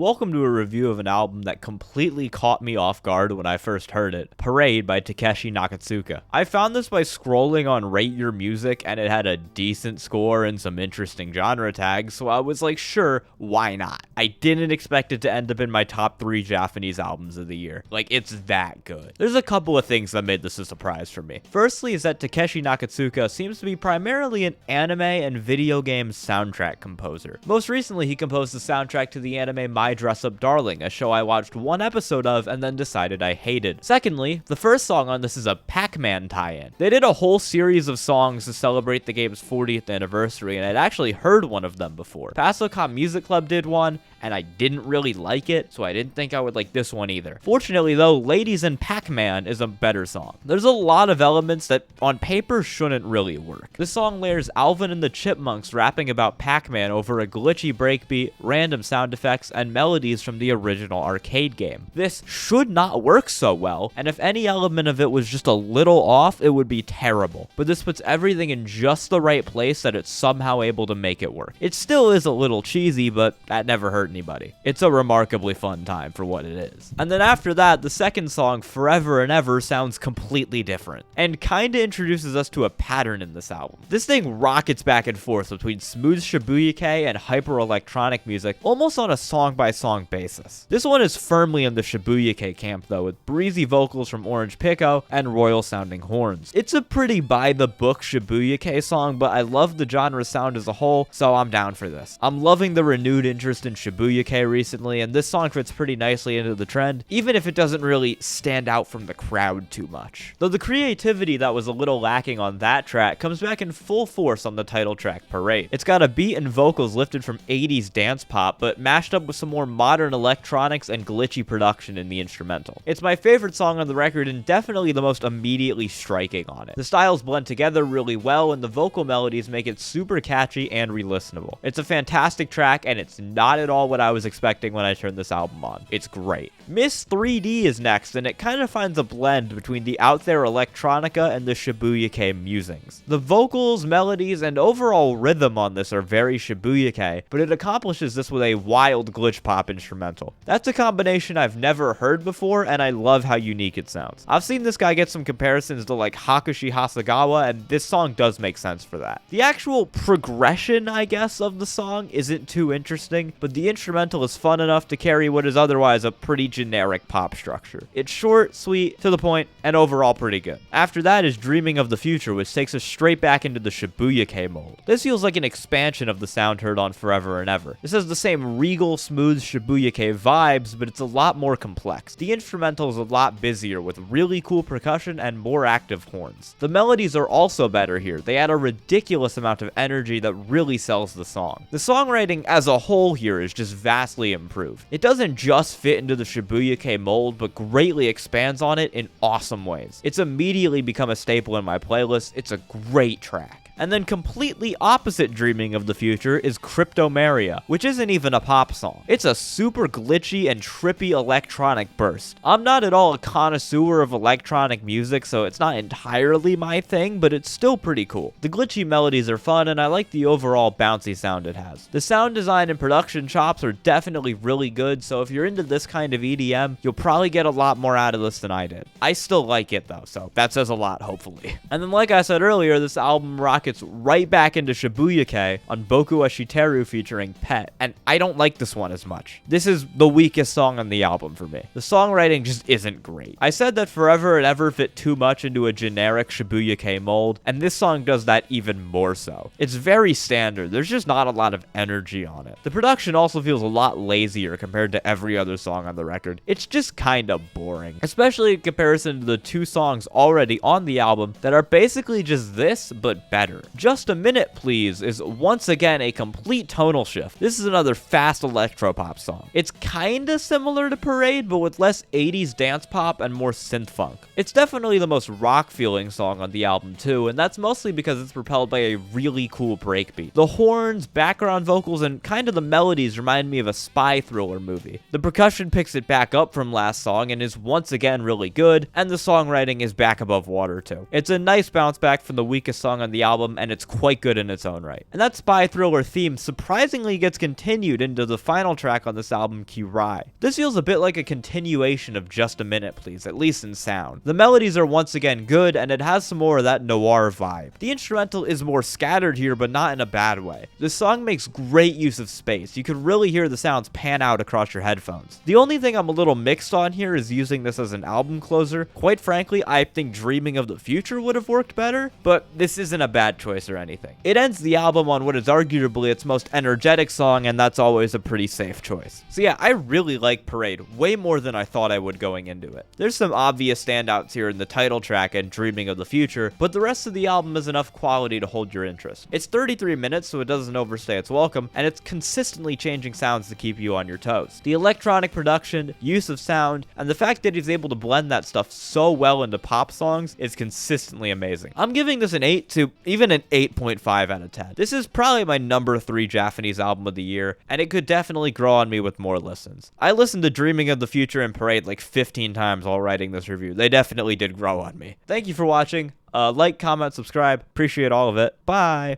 Welcome to a review of an album that completely caught me off guard when I first heard it, Parade by TAKESHI NAKATSUKA. I found this by scrolling on Rate Your Music, and it had a decent score and some interesting genre tags, so I was like, sure, why not? I didn't expect it to end up in my top 3 Japanese albums of the year. Like, it's that good. There's a couple of things that made this a surprise for me. Firstly is that TAKESHI NAKATSUKA seems to be primarily an anime and video game soundtrack composer. Most recently, he composed the soundtrack to the anime My Dress-Up Darling, a show I watched one episode of and then decided I hated. Secondly, the first song on this is a PAC-MAN tie-in. They did a whole series of songs to celebrate the game's 40th anniversary, and I'd actually heard one of them before. Pasocom Music Club did one, and I didn't really like it, so I didn't think I would like this one either. Fortunately though, Ladies in Pac-Man is a better song. There's a lot of elements that on paper shouldn't really work. This song layers Alvin and the Chipmunks rapping about Pac-Man over a glitchy breakbeat, random sound effects, and melodies from the original arcade game. This should not work so well, and if any element of it was just a little off, it would be terrible. But this puts everything in just the right place that it's somehow able to make it work. It still is a little cheesy, but that never hurt anybody. It's a remarkably fun time for what it is. And then after that, the second song, Forever and Ever, sounds completely different, and kinda introduces us to a pattern in this album. This thing rockets back and forth between smooth shibuyake and hyper-electronic music, almost on a song-by-song basis. This one is firmly in the shibuyake camp though, with breezy vocals from Orange Pekoe and royal-sounding horns. It's a pretty by-the-book shibuyake song, but I love the genre sound as a whole, so I'm down for this. I'm loving the renewed interest in shibuyake recently, and this song fits pretty nicely into the trend, even if it doesn't really stand out from the crowd too much. Though the creativity that was a little lacking on that track comes back in full force on the title track, Parade. It's got a beat and vocals lifted from 80s dance pop, but mashed up with some more modern electronics and glitchy production in the instrumental. It's my favorite song on the record and definitely the most immediately striking on it. The styles blend together really well, and the vocal melodies make it super catchy and re-listenable. It's a fantastic track, and it's not at all what I was expecting when I turned this album on. It's great. Miss 3D is next, and it kind of finds a blend between the out there electronica and the shibuyake musings. The vocals, melodies, and overall rhythm on this are very shibuyake, but it accomplishes this with a wild glitch pop instrumental. That's a combination I've never heard before, and I love how unique it sounds. I've seen this guy get some comparisons to like Hakushi Hasegawa, and this song does make sense for that. The actual progression, I guess, of the song isn't too interesting, but the instrumental is fun enough to carry what is otherwise a pretty generic pop structure. It's short, sweet, to the point, and overall pretty good. After that is Dreaming of the Future, which takes us straight back into the shibuyake mold. This feels like an expansion of the sound heard on Forever and Ever. This has the same regal, smooth shibuyake vibes, but it's a lot more complex. The instrumental is a lot busier with really cool percussion and more active horns. The melodies are also better here. They add a ridiculous amount of energy that really sells the song. The songwriting as a whole here is just vastly improved. It doesn't just fit into the shibuyake mold, but greatly expands on it in awesome ways. It's immediately become a staple in my playlist. It's a great track. And then completely opposite Dreaming of the Future is CRYPTOMERIA, which isn't even a pop song. It's a super glitchy and trippy electronic burst. I'm not at all a connoisseur of electronic music, so it's not entirely my thing, but it's still pretty cool. The glitchy melodies are fun, and I like the overall bouncy sound it has. The sound design and production chops are definitely really good, so if you're into this kind of EDM, you'll probably get a lot more out of this than I did. I still like it though, so that says a lot, hopefully. And then like I said earlier, this album rockets right back into shibuyake on僕は知ってるfeaturing Pet, and I don't like this one as much. This is the weakest song on the album for me. The songwriting just isn't great. I said that Forever and Ever fit too much into a generic shibuyake mold, and this song does that even more so. It's very standard. There's just not a lot of energy on it. The production also feels a lot lazier compared to every other song on the record. It's just kinda boring, especially in comparison to the 2 songs already on the album that are basically just this, but better. Just a Minute Please is once again a complete tonal shift. This is another fast electropop song. It's kinda similar to Parade, but with less 80s dance pop and more synth funk. It's definitely the most rock feeling song on the album too, and that's mostly because it's propelled by a really cool breakbeat. The horns, background vocals, and kind of the melodies remind me of a spy thriller movie. The percussion picks it back up from last song and is once again really good, and the songwriting is back above water too. It's a nice bounce back from the weakest song on the album, album, and it's quite good in its own right. And that spy thriller theme surprisingly gets continued into the final track on this album, KIREI. This feels a bit like a continuation of Just a Minute Please, at least in sound. The melodies are once again good, and it has some more of that noir vibe. The instrumental is more scattered here, but not in a bad way. This song makes great use of space. You can really hear the sounds pan out across your headphones. The only thing I'm a little mixed on here is using this as an album closer. Quite frankly, I think Dreaming of the Future would have worked better, but this isn't a bad choice or anything. It ends the album on what is arguably its most energetic song, and that's always a pretty safe choice. So yeah, I really like Parade, way more than I thought I would going into it. There's some obvious standouts here in the title track and Dreaming of the Future, but the rest of the album is enough quality to hold your interest. It's 33 minutes, so it doesn't overstay its welcome, and it's consistently changing sounds to keep you on your toes. The electronic production, use of sound, and the fact that he's able to blend that stuff so well into pop songs is consistently amazing. I'm giving this an 8 to even an 8.5 out of 10. This is probably my number 3 Japanese album of the year, and it could definitely grow on me with more listens. I listened to Dreaming of the Future and Parade like 15 times while writing this review. They definitely did grow on me. Thank you for watching. Like, comment, subscribe. Appreciate all of it. Bye.